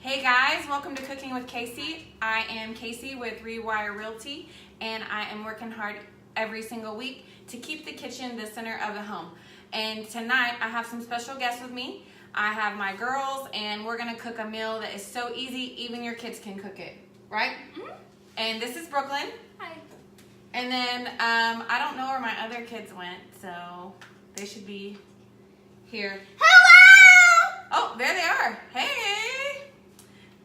Hey guys, welcome to Cooking with Cacey. I am Cacey with Rewire Realty, and I am working hard every single week to keep the kitchen the center of the home. And tonight I have some special guests with me. I have my girls, and we're gonna cook a meal that is so easy, even your kids can cook it, right? Mm-hmm. And this is Brooklyn. Hi. And then I don't know where my other kids went, so they should be here. Hello! Oh, there they are. Hey!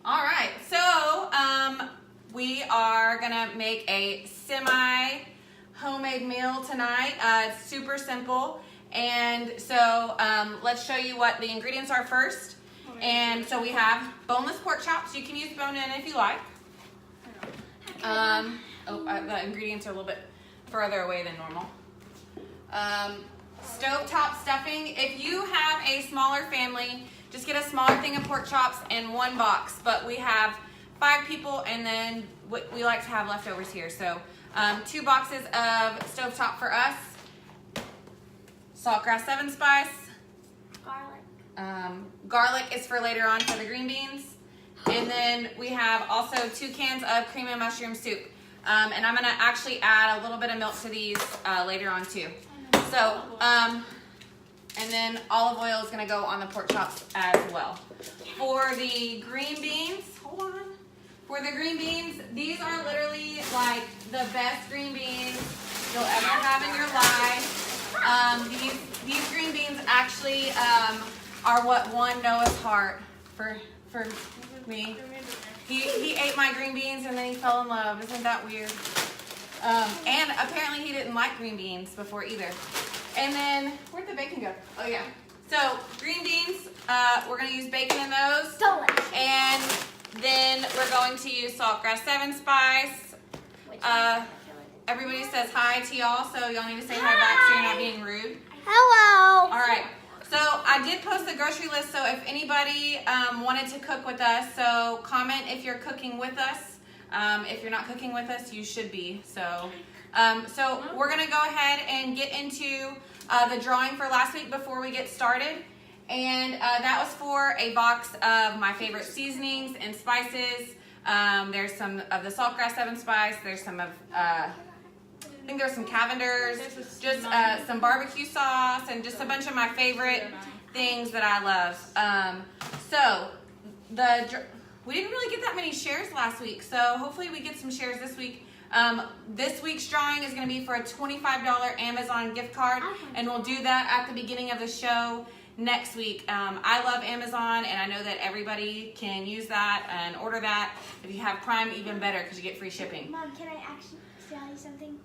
All right, so we are gonna make a semi-homemade meal tonight. It's super simple. And so let's show you what the ingredients are first. And so we have boneless pork chops. You can use bone-in if you like. The ingredients are a little bit further away than normal. Stovetop stuffing. If you have a smaller family, just get a smaller thing of pork chops in one box. But we have 5 people, and then we like to have leftovers here. So 2 boxes of stovetop for us. Saltgrass 7 spice. Garlic. Garlic is for later on for the green beans. And then we have also 2 cans of cream and mushroom soup. And I'm gonna actually add a little bit of milk to these later on too. So, and then olive oil is gonna go on the pork chops as well. For the green beans, hold on. For the green beans, these are literally like the best green beans you'll ever have in your life. These green beans actually are what won Noah's heart for me. He ate my green beans and then he fell in love. Isn't that weird? And apparently he didn't like green beans before either. And then, where'd the bacon go? Oh yeah. So green beans, we're gonna use bacon in those. Delicious. And then we're going to use saltgrass 7 spice. Everybody says hi to y'all, so y'all need to say hi back so you're not being rude. Hello. All right. So I did post the grocery list, so if anybody wanted to cook with us, so comment if you're cooking with us. If you're not cooking with us, you should be. So we're gonna go ahead and get into the drawing for last week before we get started. And that was for a box of my favorite seasonings and spices. There's some of the saltgrass 7 spice. There's some of I think there's some Cavenders, just some barbecue sauce, and just a bunch of my favorite things that I love. So we didn't really get that many shares last week, so hopefully we get some shares this week. This week's drawing is going to be for a $25 Amazon gift card, and we'll do that at the beginning of the show next week. I love Amazon, and I know that everybody can use that and order that. If you have Prime, even better because you get free shipping. Mom, can I actually tell you something?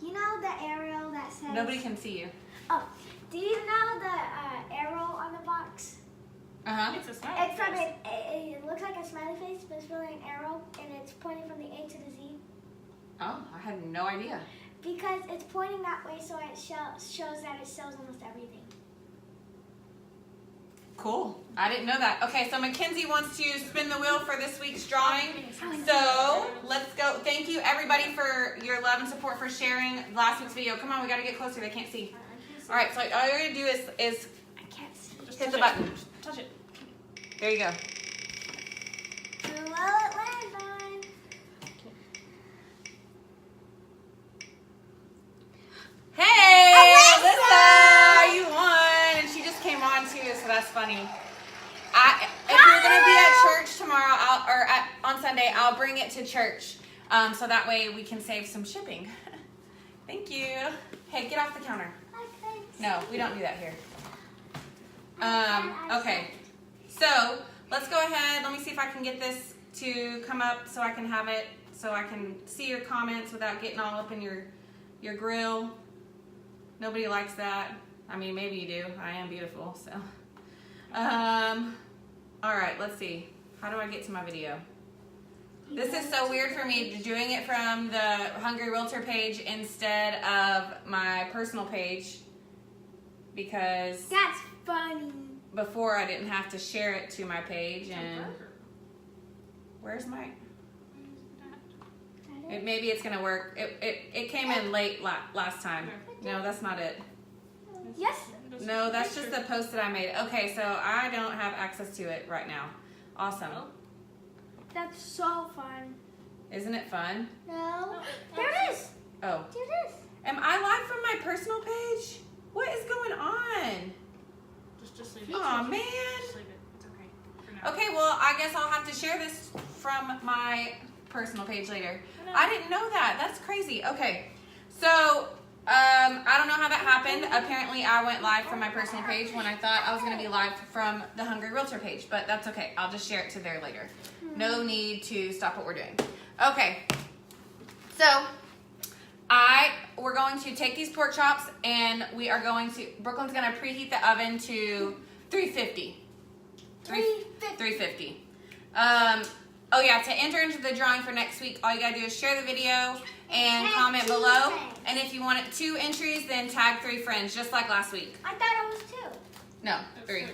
You know the arrow that says... Nobody can see you. Oh, do you know the arrow on the box? Uh-huh. It's a smiley It's from face. it looks like a smiley face, but it's really an arrow, and it's pointing from the A to the Z. Oh, I had no idea. Because it's pointing that way, so it shows that it shows almost everything. Cool. I didn't know that. Okay, so Mackenzie wants to spin the wheel for this week's drawing. So let's go. Thank you everybody for your love and support for sharing last week's video. Come on, we got to get closer. They can't see. All right, so all you're going to do is I can't see. Just hit touch the it. button. Touch it. There you go. Who will it land on? Hey, Alyssa! Alyssa, you won. And she just came on too, so that's funny. If you're going to be at church tomorrow on Sunday, I'll bring it to church. So that way we can save some shipping. Thank you. Hey, get off the counter. No, we don't do that here. Okay, so let's go ahead. Let me see if I can get this to come up so I can have it, so I can see your comments without getting all up in your grill. Nobody likes that. I mean, maybe you do. I am beautiful, so. All right, let's see. How do I get to my video? This is so weird for me, doing it from the Hungry Realtor page instead of my personal page, because That's funny. before I didn't have to share it to my page. And where's my... Maybe it's gonna work. It came in late last time. No, that's not it. Yes. No, that's just the post that I made. Okay, so I don't have access to it right now. Awesome. That's so fun. Isn't it fun? No. There it is. Oh. There it is. Am I live from my personal page? What is going on? Just leave it. Aw, man. Just leave it. It's okay. For now. Okay, well, I guess I'll have to share this from my personal page later. I didn't know that. That's crazy. Okay, so I don't know how that happened. Apparently, I went live from my personal page when I thought I was going to be live from the Hungry Realtor page, but that's okay. I'll just share it to there later. No need to stop what we're doing. Okay, so we're going to take these pork chops and we are going to, Brooklyn's going to preheat the oven to 350. 350. Oh yeah, to enter into the drawing for next week, all you gotta do is share the video and comment below. And if you want it 2 entries, then tag 3 friends, just like last week. I thought it was 2. No, 3.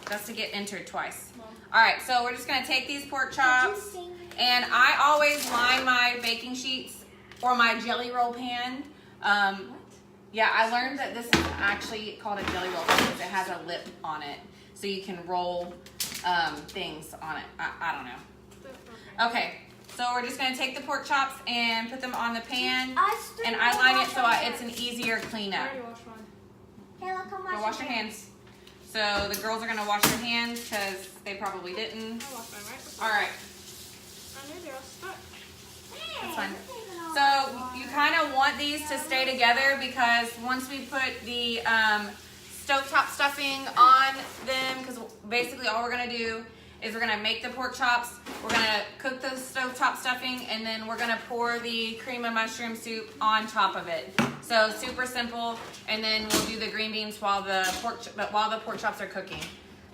That's to get entered twice. All right, so we're just gonna take these pork chops, and I always line my baking sheets or my jelly roll pan. Yeah, I learned that this is actually called a jelly roll pan because it has a lip on it, so you can roll things on it. I don't know. Okay, so we're just gonna take the pork chops and put them on the pan, and I line it so it's an easier cleanup. I already washed mine. Kayla, come Go wash your hands. So the girls are gonna wash their hands because they probably didn't. I washed mine right before. All right, I knew they were stuck. that's fine. So you kind of want these to stay together because once we put the stovetop stuffing on them, because basically all we're gonna do is we're gonna make the pork chops, we're gonna cook the stovetop stuffing, and then we're gonna pour the cream and mushroom soup on top of it. So super simple, and then we'll do the green beans while the pork chops are cooking.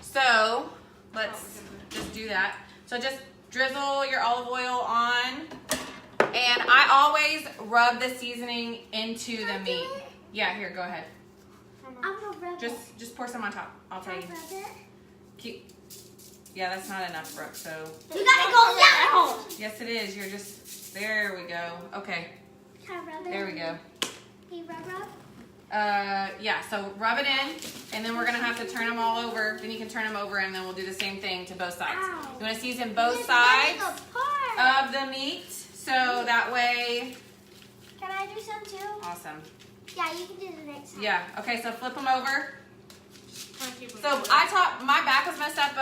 So let's just do that. So just drizzle your olive oil on, and I always rub the seasoning into the meat. Yeah, here, go ahead. I'm gonna rub it. Just pour some on top. I'll tell you. Can I rub it? Keep. Yeah, that's not enough, Brooke. So You gotta go down. yes, it is. You're just there. We go. Okay, Can I rub it? there we go. Can you rub? Yeah. So rub it in, and then we're gonna have to turn them all over. Then you can turn them over, and then we'll do the same thing to both sides. Ow. You want to season both sides of the meat, so that way. Can I do some too? Awesome. Yeah, you can do the next time. Yeah. Okay. So flip them over. Trying to keep them So I taught, my back was messed up,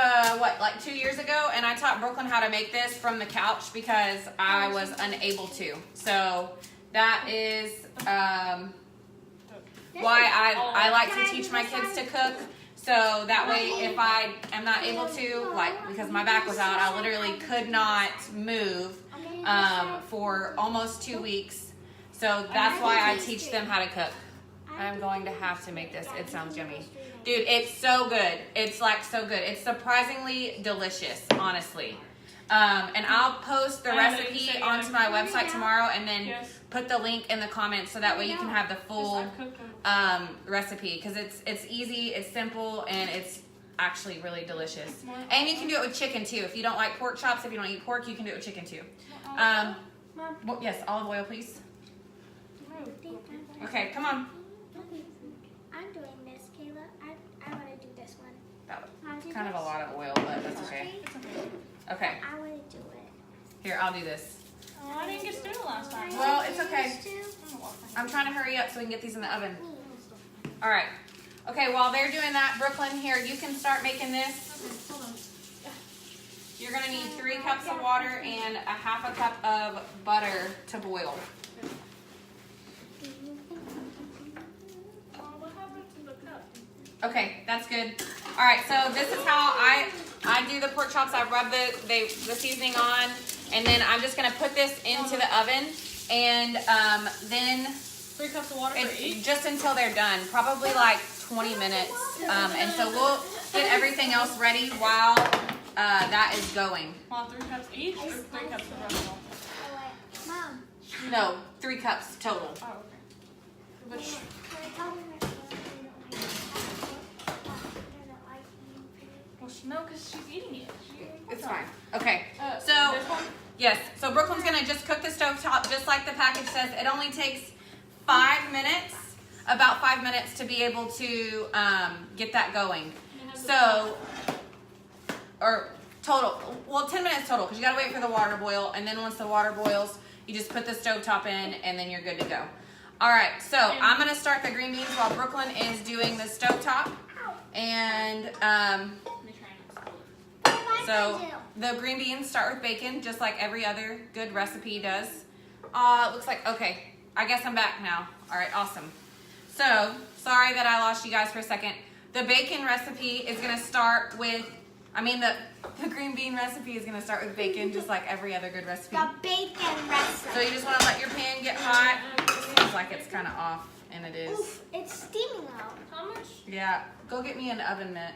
like 2 years ago, and I taught Brooklyn how to make this from the couch because I was unable to. So that is why I like to teach my kids to cook. So that way, if I am not able to, like, because my back was out, I literally could not move for almost 2 weeks. So that's why I teach them how to cook. I'm going to have to make this. It sounds yummy. Dude, it's so good. It's like so good. It's surprisingly delicious, honestly. And I'll post the recipe onto my website tomorrow and then put the link in the comments so that way you can have the full recipe because it's easy, it's simple, and it's actually really delicious. And you can do it with chicken too. If you don't like pork chops, if you don't eat pork, you can do it with chicken too. Well, yes, olive oil, please. Okay, come on. I'm doing this, Kayla. I want to do this one. That was kind of a lot of oil, but that's okay. Okay, I want to do it. here, I'll do this. Oh, I didn't get to do it last time. Well, it's okay. I'm gonna wash my hands. I'm trying to hurry up so we can get these in the oven. All right. Okay, while they're doing that, Brooklyn, here, you can start making this. Hold on. You're gonna need 3 cups of water and a half a cup of butter to boil. What happened to the cup? Okay, that's good. All right, so this is how I do the pork chops. I rub the seasoning on, and then I'm just gonna put this into the oven, and then 3 cups of water for each? just until they're done, probably like 20 minutes. And so we'll get everything else ready while that is going. Want 3 cups each or 3 cups of bread? Oh, wait. Mom. No, 3 cups total. Oh, okay. Which, Can I tell them that I don't like well, no, because she's eating it. It's fine. Okay, This so one? yes, so Brooklyn's gonna just cook the stovetop just like the package says. It only takes 5 minutes, about 5 minutes to be able to get that going. So, or Total. Well, 10 minutes total because you gotta wait for the water to boil, and then once the water boils, you just put the stovetop in, and then you're good to go. All right, so I'm gonna start the green beans while Brooklyn is doing the stovetop, and Let me try and explode. What am I so gonna the green beans start with bacon, just like every other good recipe does. Looks like okay. I guess I'm back now. All right, awesome. So sorry that I lost you guys for a second. The bacon recipe is gonna start with. The green bean recipe is gonna start with bacon, just like every other good recipe. The bacon recipe. So you just want to let your pan get hot. It seems like it's kind of off, and it is. Oof, it's steaming out. How much? Yeah, go get me an oven mitt.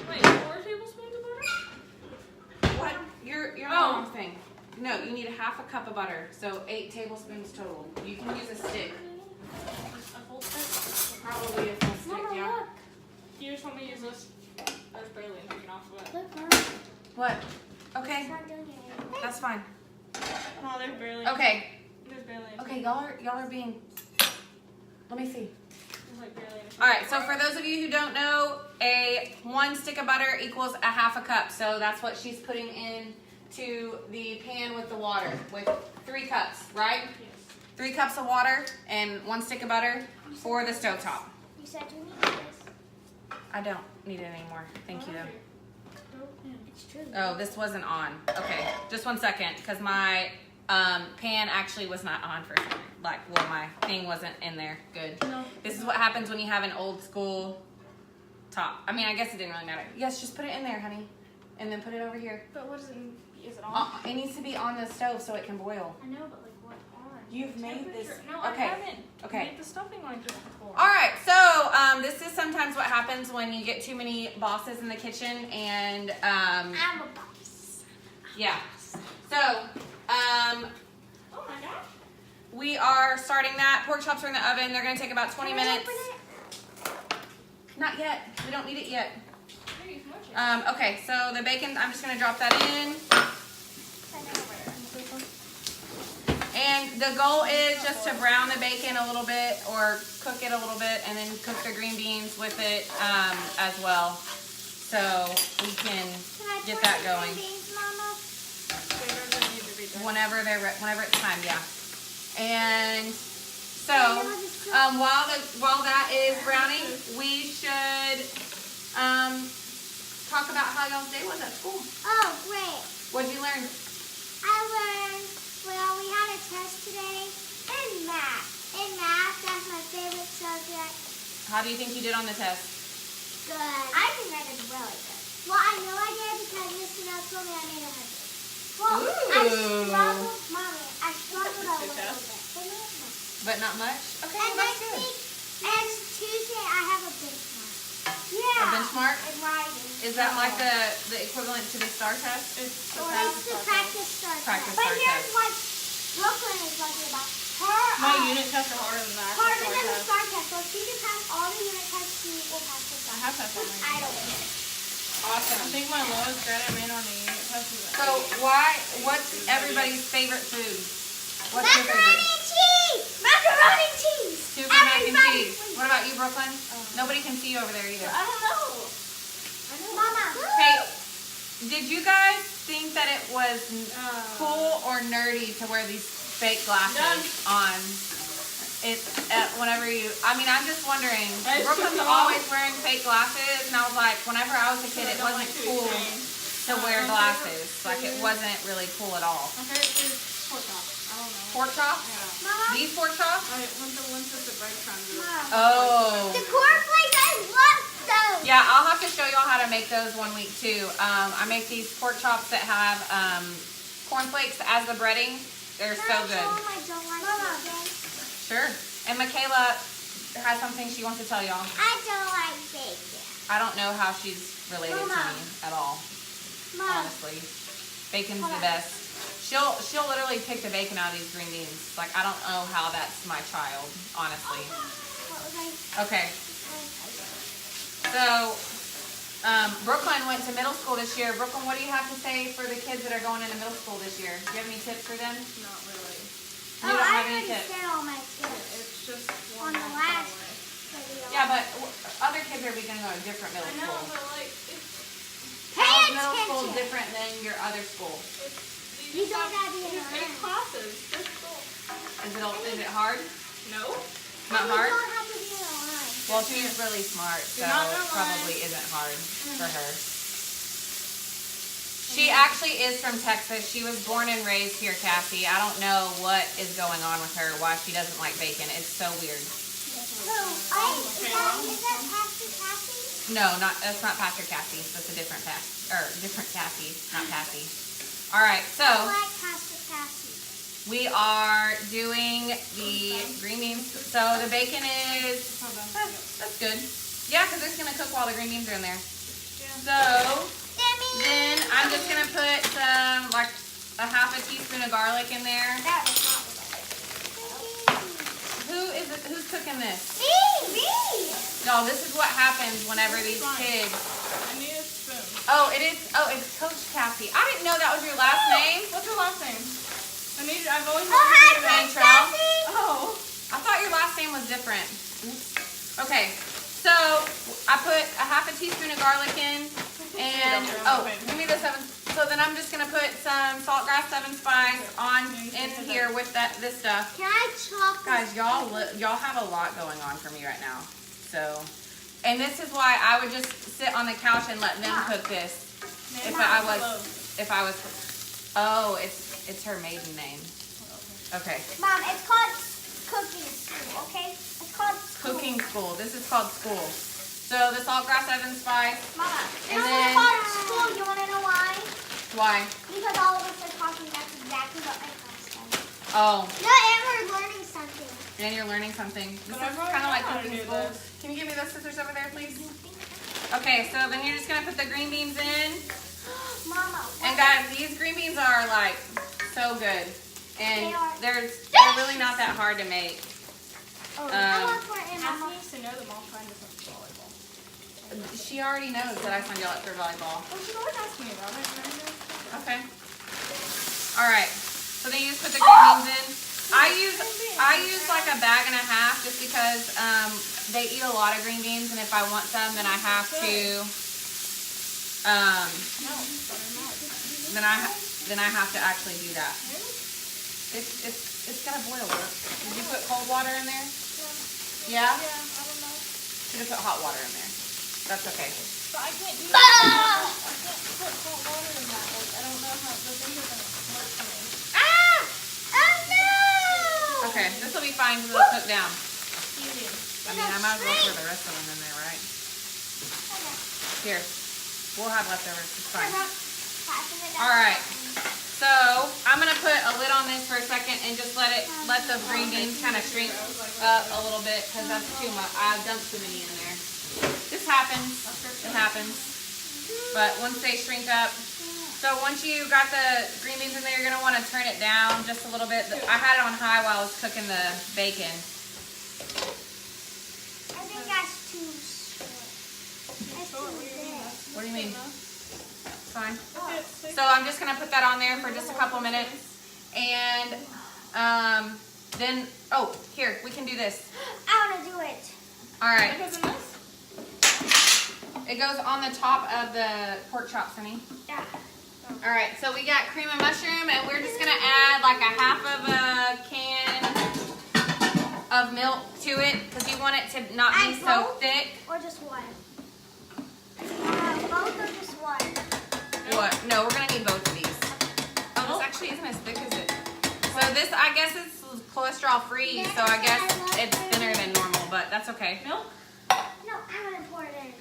Wait, 4 tablespoons of butter? What? You're on the wrong thing. No, you need a half a cup of butter, so 8 tablespoons total. You can use a stick. A full stick? Probably a full stick, Mama, yeah. look. You just want me to use this? There's barely anything off of it. Look, Mama. What? It's Okay, not doing anything. that's fine. No, there's barely. Okay, There's barely anything. okay, y'all are being. Let me see. There's like barely anything. All right, so for those of you who don't know, 1 stick of butter equals a half a cup. So that's what she's putting in to the pan with the water, with 3 cups, right? Yes. 3 cups of water and 1 stick of butter for the stovetop. You said you need this. I don't need it anymore. Thank you, though. It's true. Oh, this wasn't on. Okay, just 1 second, because my pan actually was not on for my thing wasn't in there. Good. No. This is what happens when you have an old school top. I mean, I guess it didn't really matter. Yes, just put it in there, honey, and then put it over here. But what is it? Is it on? It needs to be on the stove so it can boil. I know, but like what on? You've made this. Temperature. No, Okay. I haven't. Okay. Made the stuffing like this before. All right, so this is sometimes what happens when you get too many bosses in the kitchen, and I'm a boss. yeah. So Oh my gosh. we are starting that. Pork chops are in the oven. They're gonna take about 20 Can I minutes. open it? Not yet. We don't need it yet. Maybe it's much. Okay, so the bacon, I'm just gonna drop that in. Send it over. And the goal is just to brown the bacon a little bit or cook it a little bit and then cook the green beans with it as well. So we can Can I get pour that the green going beans, Mama? whenever it's time, yeah. And so while that is browning, we should talk about how y'all's day was at school. Oh, great. What'd you learn? I learned, well, we had a test today in math. In math, that's my favorite subject. How do you think you did on the test? Good. I think I did really good. Well, I know I did because Mr. Nell told me I made 100. Well, I Ooh. struggled, Mommy, I struggled a little test? bit. But not much. But not much? Okay, And well, that's next good. week, and Tuesday, I have a benchmark. Yeah. A benchmark? In writing. Is that like the equivalent to the STAR test? It's Or it's the practice start Practice test. But start here's test. what Brooklyn is lucky about. Her My unit tests are harder than that. harder than the STAR test. So if she can pass all the unit tests, she will pass the I STAR have passed all my I don't care. I Awesome. think my lowest grade I made on the unit test was So what's everybody's favorite food? What's your Macaroni favorite? and cheese! Macaroni and cheese! Super mac and Everybody, cheese. please. What about you, Brooklyn? Nobody can see you over there either. I don't know. Mama. Hey, did you guys think that it was cool or nerdy to wear these fake glasses on? Whenever you, I'm just wondering. I just Brooklyn's took them off. always wearing fake glasses, and I was like, whenever I was a kid, it wasn't cool to wear glasses. Like it wasn't really cool at all. My favorite food is pork chops. I don't know. Pork chops? Yeah. Mama. These pork chops? I went to the breadcrumbs. Mom. Oh. The cornflakes, I love those. Yeah, I'll have to show y'all how to make those one week too. I make these pork chops that have cornflakes as the breading. They're so good. I don't like bacon. Sure. And Michaela has something she wants to tell y'all. I don't like bacon. I don't know how she's related to Mama. me at all, Mom. honestly. Bacon's Hold the on. best. She'll literally pick the bacon out of these green beans. Like, I don't know how that's my child, honestly. What was I? Okay. So, Brooklyn went to middle school this year. Brooklyn, what do you have to say for the kids that are going into middle school this year? Do you have any tips for them? Not really. You don't I have any already tips. said all my tips It's just on one the month last away. video. Yeah, but other kids are going to go to different middle I know, school. but like, How's middle school different than your other school? You don't have to be in Just 8 classes. That's cool. Is it hard? No. Not hard? You don't have to be in a line. Well, she's really smart, so You're not it gonna probably isn't hard for her. She actually is from Texas. She was born and raised here, Cassie. I don't know what is going on with her, why she doesn't like bacon. It's so weird. So, is that Pastor Cassie? No, that's not Pastor Cassie. That's a different different Cassie, not Cassie. All right, I so like Pastor Cassie. we are doing the green beans. So the bacon is, that's good. Yeah, because it's gonna cook while the green beans are in there. So then I'm just gonna put some, like a half a teaspoon of garlic in there. That was not Who's cooking this? Me! Y'all, this is what happens whenever these kids. I need a spoon. It's Coach Cassie. I didn't know that was your last name. What's your last name? I've always Oh, hi, wanted to Coach Cantrell. Cassie! Oh. I thought your last name was different. Okay, so I put a half a teaspoon of garlic in, and give me the 7. So then I'm just gonna put some saltgrass 7 spice in here with this stuff. Can I chop Guys, y'all have a lot going on for me right now. So, and this is why I would just sit on the couch and let them cook this. If I was, oh, it's her maiden name. Okay. Mom, it's called cooking school, okay? It's called school. Cooking school. This is called school. So the saltgrass 7 spice. Mama, And it's then- called school. You want to know why? Why? Because all of us are talking. That's exactly what my class does. Oh, No, and we're learning something. and you're learning something. This But is I really kind of like know how to cooking do school. this. Can you give me those scissors over there, please? Okay, so then you're just gonna put the green beans in. Mama. And guys, these green beans are like so good, and They are. they're really not that hard to make. Oh, I want more in Cassie Mama. needs to know them all trying to play volleyball. She already knows that I signed y'all up for volleyball. Well, she's always asking me about it. And I know. Okay. All right. So then you just put the green beans in. I use like a bag and a half just because they eat a lot of green beans, and if I want some, then I have to No, better not. then I have to actually do that. It's gonna boil. Did you put cold water in there? Yeah. Yeah, I don't know. Should have put hot water in there. That's okay. But I can't do that. I can't put hot water in that. Like, I don't know how the things are going to work for me. Ah! Oh no! Okay, this will be fine because it'll cook down. Easy. I mean, I might as well throw the rest of them in there, right? Here, we'll have leftovers. It's fine. All right. So I'm gonna put a lid on this for a second and just let the green beans kind of shrink up a little bit because that's too much. I dumped too many in there. This happens. It happens. But once they shrink up, so once you got the green beans in there, you're gonna want to turn it down just a little bit. I had it on high while I was cooking the bacon. I think that's too short. That's too big. What do you mean? Fine. Okay, So I'm just gonna put that on there for just a couple minutes, and then here we can do this. I want to do it. All right, What goes in this? it goes on the top of the pork chops, honey. Yeah. All right, so we got cream and mushroom, and we're just gonna add like a half of a can of milk to it because you want it to not be Add so both? thick. Or just one? Both or just one? What? No, we're gonna need both of these. Oh, this actually isn't as thick as it. So this, I guess it's cholesterol free, so I guess it's thinner than normal, but that's okay. Milk? No, I want to pour it in.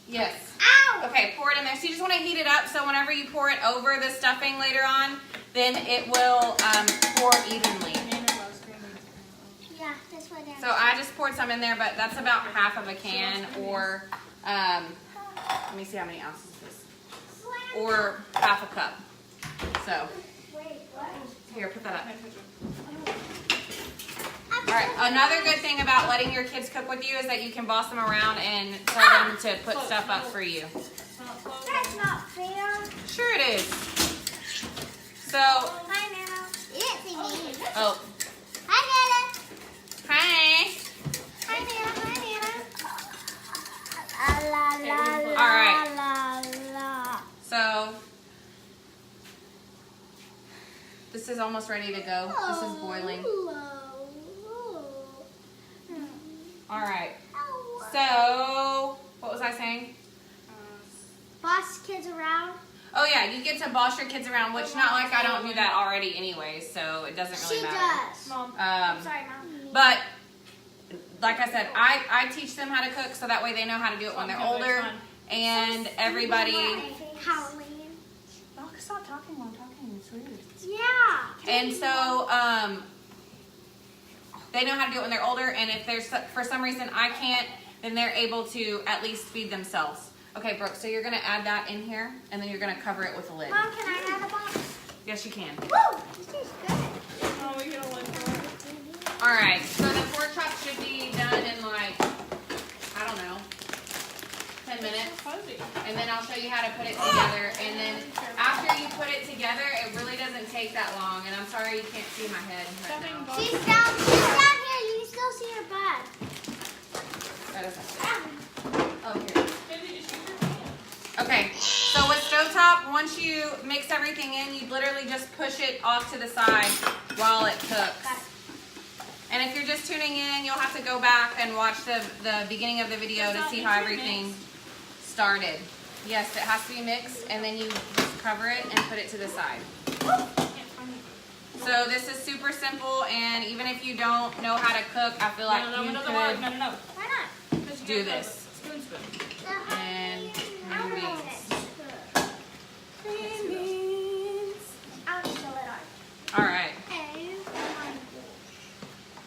Yes. Ow! Okay, pour it in there. So you just want to heat it up so whenever you pour it over the stuffing later on, then it will pour evenly. Nana loves green beans. Yeah, this one. So I just poured some in there, but that's about half of a can, or let me see how many ounces this is, or half a cup. So Wait, what? here, put that up. Can I touch it? All right. Another good thing about letting your kids cook with you is that you can boss them around and tell them to put stuff up for you. It's not closed. That's not fair. Sure it is. So, Hi, Nana. You didn't see me. oh, Hi, Nana. hi. Hi, Nana. Hi, Nana. La, la, la, All right. la, la. This is almost ready to go. This is boiling. All right. So, what was I saying? Boss kids around. Oh yeah, you get to boss your kids around, which not like I don't do that already anyway, so it doesn't really She matter. does. Mom. Sorry, Mom. But like I said, I teach them how to cook so that way they know how to do it when they're older, and everybody. Halloween. Oh, stop talking while I'm talking. It's weird. Yeah. And so they know how to do it when they're older, and if there's for some reason I can't, then they're able to at least feed themselves. Okay, Brooke, so you're going to add that in here, and then you're going to cover it with a lid. Mom, can I add a box? Yes, you can. Woo! This tastes good. Oh, we get a lid for it. All right, so the pork chop should be done in like, I don't know, 10 minutes. And then I'll show you how to put it together. And then after you put it together, it really doesn't take that long. And I'm sorry you can't see my head right now. She's down here. You can still see her butt. That doesn't fit. Oh, here. Okay, so with stovetop, once you mix everything in, you literally just push it off to the side while it cooks. And if you're just tuning in, you'll have to go back and watch the beginning of the video to see how everything started. Yes, it has to be mixed, and then you just cover it and put it to the side. So this is super simple, and even if you don't know how to cook, I feel like you could Why not? do this. Spoon. And I green don't know beans. Green beans. I'll just fill it on. All right.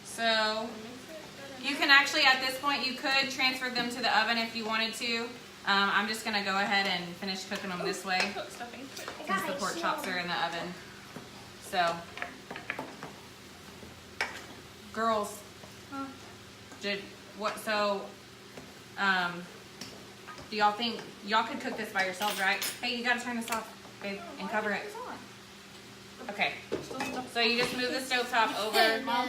So you can actually, at this point, you could transfer them to the oven if you wanted to. I'm just going to go ahead and finish cooking them this way Cook stuffing. since the pork chops are in the oven. So, girls, do y'all think, y'all could cook this by yourselves, right? Hey, you got to turn this off, babe, and cover it. Okay, so you just move the stovetop over. Mom.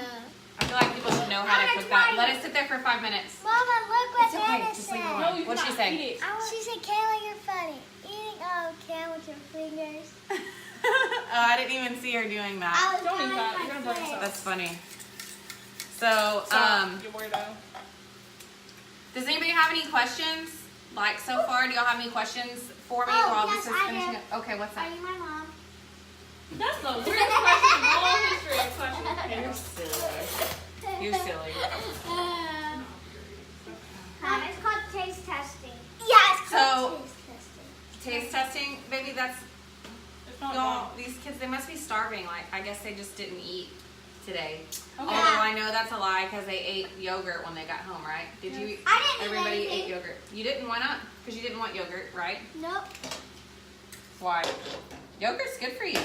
I feel like people should know how to cook that. Let it sit there for 5 minutes. Mama, look what It's okay, Anna just leave it said. alone. What'd she say? She said, Kayla, you're funny. Eating can with your fingers. Oh, I didn't even see her doing that. I was Don't eat counting that. my You're gonna burn fingers. yourself. That's funny. So, You weirdo. does anybody have any questions? Like so far, do y'all have any questions for me while yes, this is I finishing do. up? Okay, what's Are that? you my mom? That's the weirdest question in all history of questions. You're silly. You're silly. It's called taste testing. Yeah, it's So- called taste testing. Taste testing, baby, that's, It's not y'all, done. these kids, they must be starving. Like, I guess they just didn't eat today. Okay. Although I know that's a lie because they ate yogurt when they got home, right? Did you eat? I didn't eat Everybody anything. ate yogurt. You didn't? Why not? Because you didn't want yogurt, right? Nope. Why? Yogurt's good for you.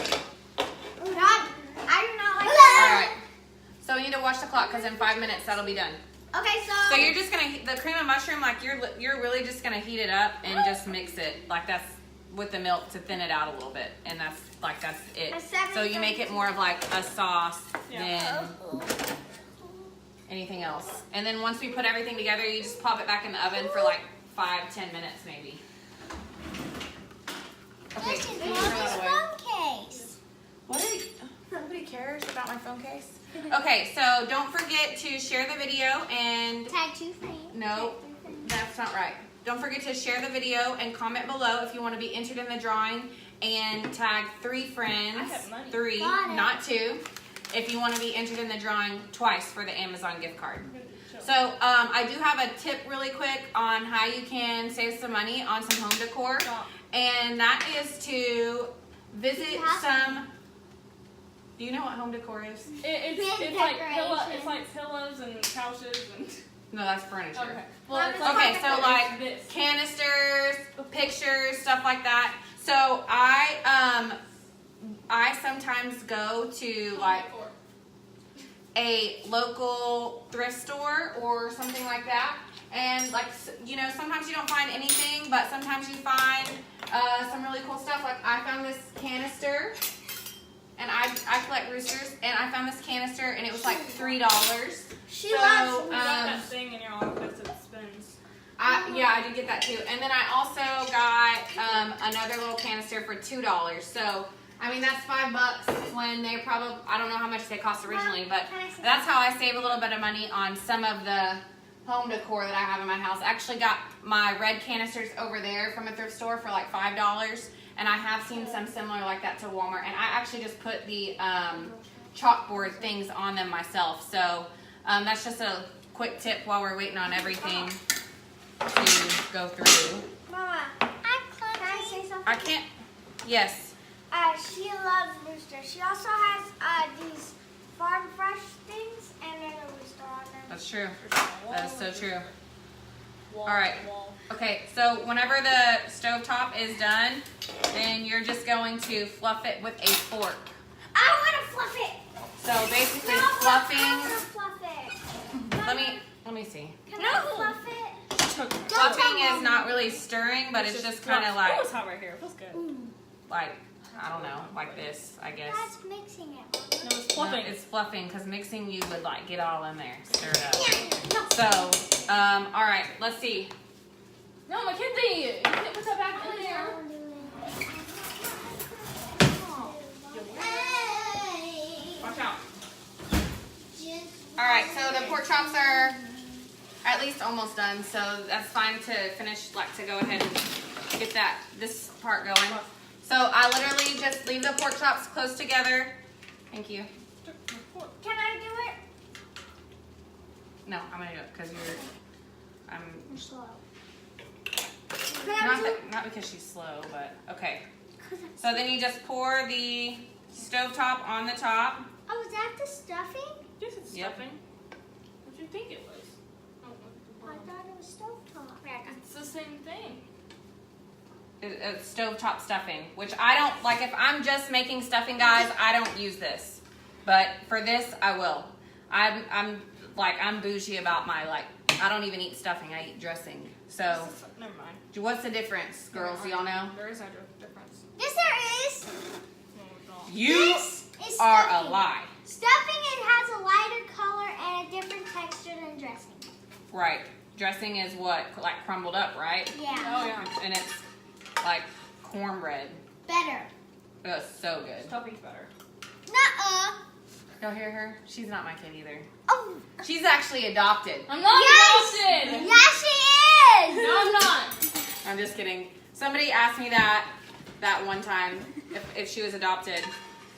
God, I do not like All that. right. So we need to watch the clock because in 5 minutes that'll be done. Okay, So you're just gonna the cream of mushroom, like you're really just gonna heat it up and just mix it like that's with the milk to thin it out a little bit, and that's it. So you make it more of like a sauce than anything else. And then once we put everything together, you just pop it back in the oven for like 5-10 minutes maybe. Okay, This is can you Mommy's throw that away? phone case. What are you, nobody cares about my phone case? Okay, so don't forget to share the video and Tag 2 friends. no, that's not right. Don't forget to share the video and comment below if you want to be entered in the drawing, and tag 3 friends, I have money. 3, Got it. not 2, if you want to be entered in the drawing twice for the Amazon gift card. So I do have a tip really quick on how you can save some money on some home decor, and that is to visit some. Do you know what home decor is? It's like pillows and couches and. No, that's furniture. Okay. Well, it's Okay, so like this. canisters, pictures, stuff like that. So I sometimes go to like a local thrift store or something like that, and like sometimes you don't find anything, but sometimes you find some really cool stuff. Like I found this canister, and I collect roosters, and I found this canister, and it was like $3. She So, loves You got that thing in your office that spins. I did get that too. And then I also got another little canister for $2. So I mean, that's $5 when they're probably, I don't know how much they cost originally, but that's how I save a little bit of money on some of the home decor that I have in my house. I actually got my red canisters over there from a thrift store for like $5, and I have seen some similar like that to Walmart, and I actually just put the chalkboard things on them myself. So that's just a quick tip while we're waiting on everything to go through. Mama, can I say something? I can't, yes. She loves Rooster. She also has these Farm Fresh things, and there's a Rooster on them. That's true. That is so true. All right. Okay, so whenever the stovetop is done, then you're just going to fluff it with a fork. I want to fluff it. So basically I fluffing, want to fluff it. let me see. Can I fluff it? Fluffing is not really stirring, but it's just kind of like, Oh, it's hot right here. It feels good. like, I don't know, like this, I guess. That's mixing it. No, it's No, fluffing. it's fluffing, because mixing you would like get all in there, stir it up. No. So, all right, let's see. No, Mackenzie, you can't put that back in there. Watch out. All right, so the pork chops are at least almost done, so that's fine to finish, like to go ahead and get this part going. So I literally just leave the pork chops close together. Thank you. Can I do it? No, I'm gonna do it because I'm You're slow. Can I do it? not because she's slow, but okay. So then you just pour the stovetop on the top. Oh, is that the stuffing? Yes, it's Yep. stuffing. What do you think it was? I thought it was stovetop. It's the same thing. Stovetop stuffing, which I don't like. If I'm just making stuffing, guys, I don't use this, but for this I will. I'm bougie about my, like, I don't even eat stuffing, I eat dressing. So Never mind. what's the difference, girls? Do y'all know? There is no difference. Yes, there is. No, it's not. You This is are a stuffing. lie. Stuffing, it has a lighter color and a different texture than dressing. Right. Dressing is what, like crumbled up, right? Yeah. Oh, yeah. And it's like cornbread. Better. It's so good. Stuffing's better. Nuh-uh. Y'all hear her? She's not my kid either. Oh. She's actually adopted. I'm not Yes! adopted! Yes, she is. No, I'm not. I'm just kidding. Somebody asked me that one time if she was adopted.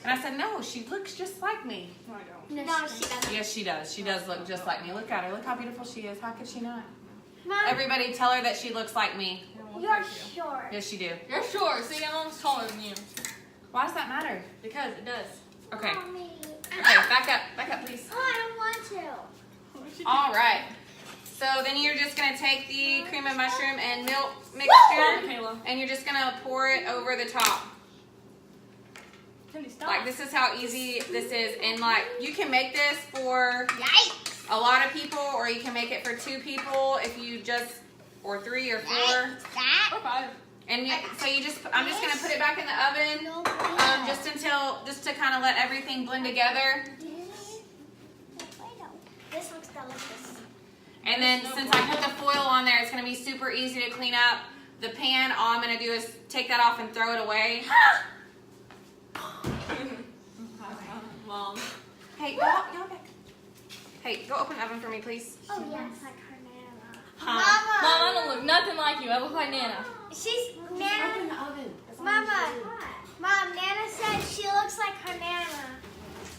And I said, no, she looks just like me. No, I don't. No, she doesn't. Yes, she does. She does look just like me. Look at her. Look how beautiful she is. How could she not? Mom, Everybody tell her that she looks like me. you're short. Yes, she do. You're short. See, I'm almost taller than you. Why does that matter? Because it does. Okay. Mommy. Okay, back up, please. Oh, I don't want to. All right. So then you're just going to take the cream of mushroom and milk Woo! mixture, Kayla. and you're just going to pour it over the top. Kenzie, stop. Like, this is how easy this is. And, like, you can make this for Yikes. a lot of people, or you can make it for 2 people if you just, or 3 or 4. That. Or 5. And so you just, I'm just going to put it back in the oven No, just to kind of let everything blend together. This looks delicious. And then since I put the foil on there, it's going to be super easy to clean up. The pan, all I'm going to do is take that off and throw it away. Mom. Hey, go back. Hey, go open the oven for me, please. Oh, yes. Like her Nana. Mom, I don't look nothing like you. I look like Nana. She's Nana. the oven. Mama. Mom, Nana said she looks like her Nana.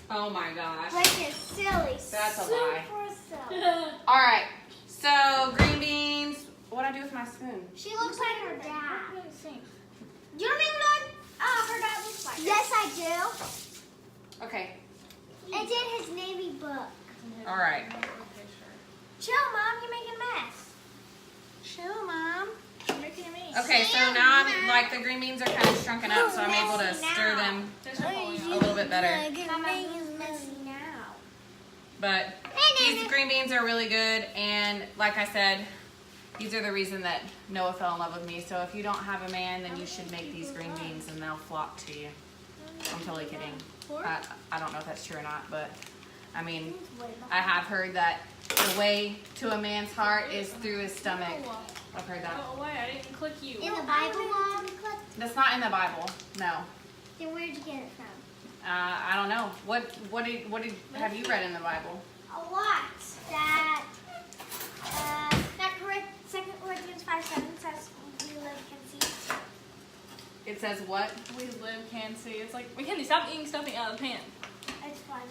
Oh my gosh. Like it's silly. That's a lie. Super silly. All right. So green beans. What do I do with my spoon? She looks like her dad. You don't even know what her dad looks like. Yes, I do. Okay. It's in his Navy book. All right. Chill, Mom. You're making a mess. Chill, Mom. You're making a mess. Okay, so now I'm like the green beans are kind of shrunken up, so I'm able to stir them a little bit better. Mama, who's messy now? But these green beans are really good, and like I said, these are the reason that Noah fell in love with me. So if you don't have a man, then you should make these green beans, and they'll flock to you. I'm totally kidding. I don't know if that's true or not, but I mean, I have heard that the way to a man's heart is through his stomach. I've heard that. Go away. I didn't click you. In the Bible, Mom? That's not in the Bible, no. Then where'd you get it from? I don't know. What have you read in the Bible? A lot. That 2 Corinthians 5:7 says we live can see. It says what? We live, can see. It's like, Mackenzie, stop eating stuffing out of the pan. It's fun.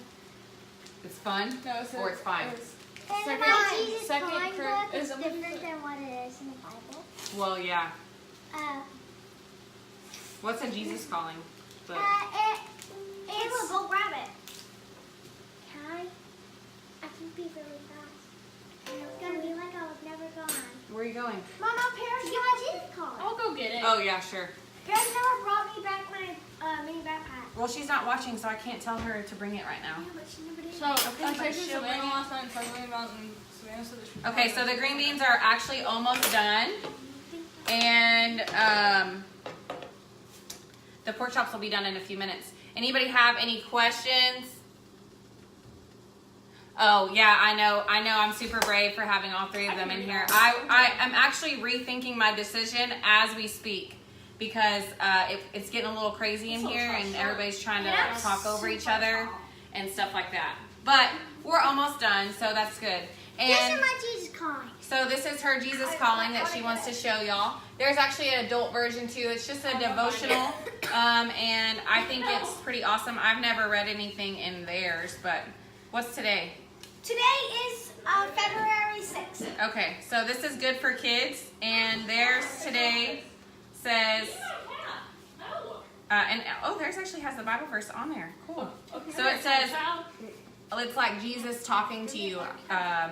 It's fun? No, it's Or it's fine? And my Jesus calling book is different than what it is in the Bible. Well, yeah. Uh, What's a Jesus calling book? it's go grab it. Can I? I can be really fast. And it's gonna be like I was never gone. Where are you going? Mama, parents get my Jesus calling. I'll go get it. Oh, yeah, sure. Parents never brought me back my mini backpack. Well, she's not watching, so I can't tell her to bring it right now. Yeah, but she never did. So, Okay, I but texted she'll bring Savannah it. last night and started talking about and Savannah said that she was Okay, so the green beans are actually almost done. And the pork chops will be done in a few minutes. Anybody have any questions? Oh, yeah, I know. I'm super brave for having all three of them in here. I'm actually rethinking my decision as we speak because it's getting a little crazy in here and everybody's trying to like, talk over each other and stuff like that. But we're almost done, so that's good. This is And my Jesus calling. so this is her Jesus calling that she wants to show y'all. There's actually an adult version too. It's just a devotional, and I think it's pretty awesome. I've never read anything in theirs, but what's today? Today is February 6th. Okay, so this is good for kids, and theirs today says, theirs actually has the Bible verse on there. Cool. So it says, it's like Jesus talking to you.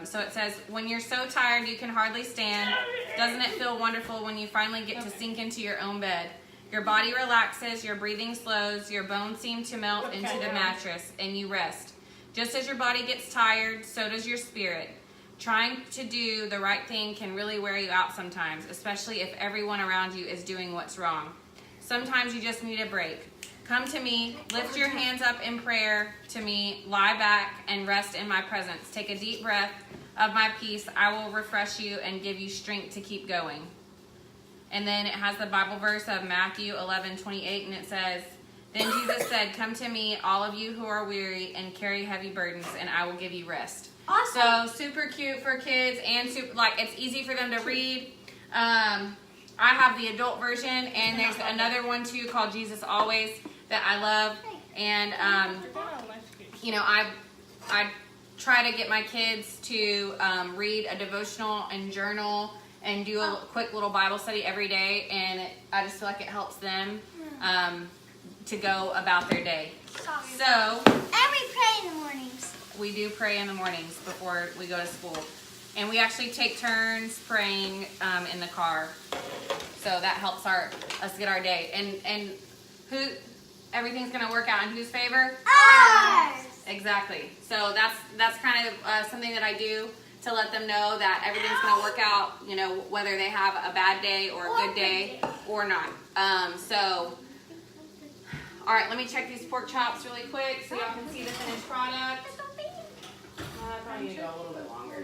So it says, when you're so tired you can hardly stand, doesn't it feel wonderful when you finally get to sink into your own bed? Your body relaxes, your breathing slows, your bones seem to melt into the mattress, and you rest. Just as your body gets tired, so does your spirit. Trying to do the right thing can really wear you out sometimes, especially if everyone around you is doing what's wrong. Sometimes you just need a break. Come to me, lift your hands up in prayer to me, lie back and rest in my presence. Take a deep breath of my peace. I will refresh you and give you strength to keep going. And then it has the Bible verse of Matthew 11:28, and it says, then Jesus said, come to me, all of you who are weary and carry heavy burdens, and I will give you rest. Awesome. So super cute for kids and super, like it's easy for them to read. I have the adult version, and there's another one too called Jesus Always that I love. And you know, I try to get my kids to read a devotional and journal and do a quick little Bible study every day, and I just feel like it helps them to go about their day. So, and we pray in the mornings. We do pray in the mornings before we go to school. And we actually take turns praying in the car. So that helps us get our day. And who everything's going to work out in whose favor? Ours. Exactly. So that's kind of something that I do to let them know that everything's going to work out, you know, whether they have a bad day or a good day or not. All right, let me check these pork chops really quick so y'all can see the finished product. I probably need to go a little bit longer.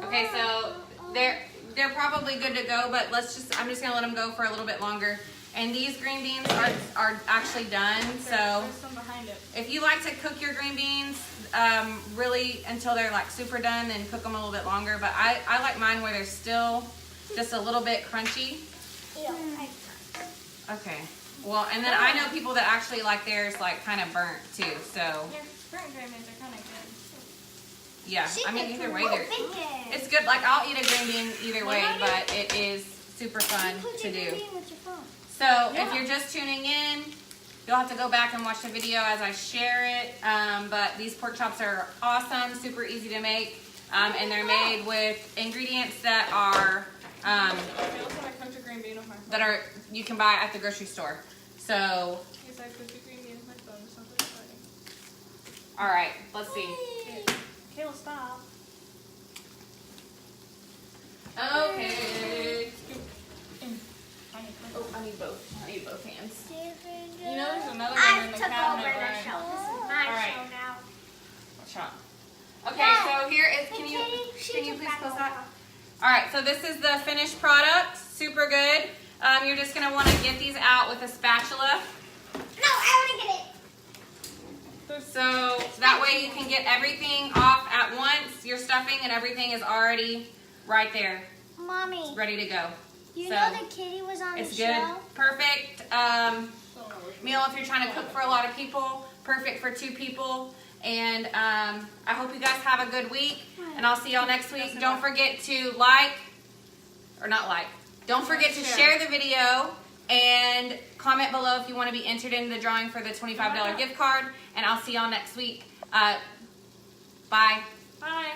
Okay, so they're probably good to go, but I'm just gonna let them go for a little bit longer. And these green beans are actually done. So There's some behind it. if you like to cook your green beans really until they're like super done, then cook them a little bit longer. But I like mine where they're still just a little bit crunchy. Okay. Well, and then I know people that actually like theirs like kind of burnt too. So Their burnt green beans are kind of good. yeah, I mean either way It's it's good. Like I'll eat a green bean either way, but it is super fun to do. So if you're just tuning in, you'll have to go back and watch the video as I share it. But these pork chops are awesome, super easy to make, and they're made with ingredients that are you can buy at the grocery store. So all right, let's see. Kayla, stop. Okay. Oh, I need both. I need both hands. You know there's another one I in the took over cabinet, the right? show. This is my All right. show now. Chop. Okay, so here is. Can you She please took back close over. that? All right, so this is the finished product. Super good. You're just gonna wanna get these out with a spatula. No, I want to get it. So that way you can get everything off at once. Your stuffing and everything is already right there, Mommy, ready to go. you So, know the kitty was on the it's good, show? perfect meal if you're trying to cook for a lot of people. Perfect for 2 people. And I hope you guys have a good week. And I'll see y'all next week. Don't forget to don't forget to share the video and comment below if you want to be entered in the drawing for the $25 gift card. And I'll see y'all next week. Bye. Bye.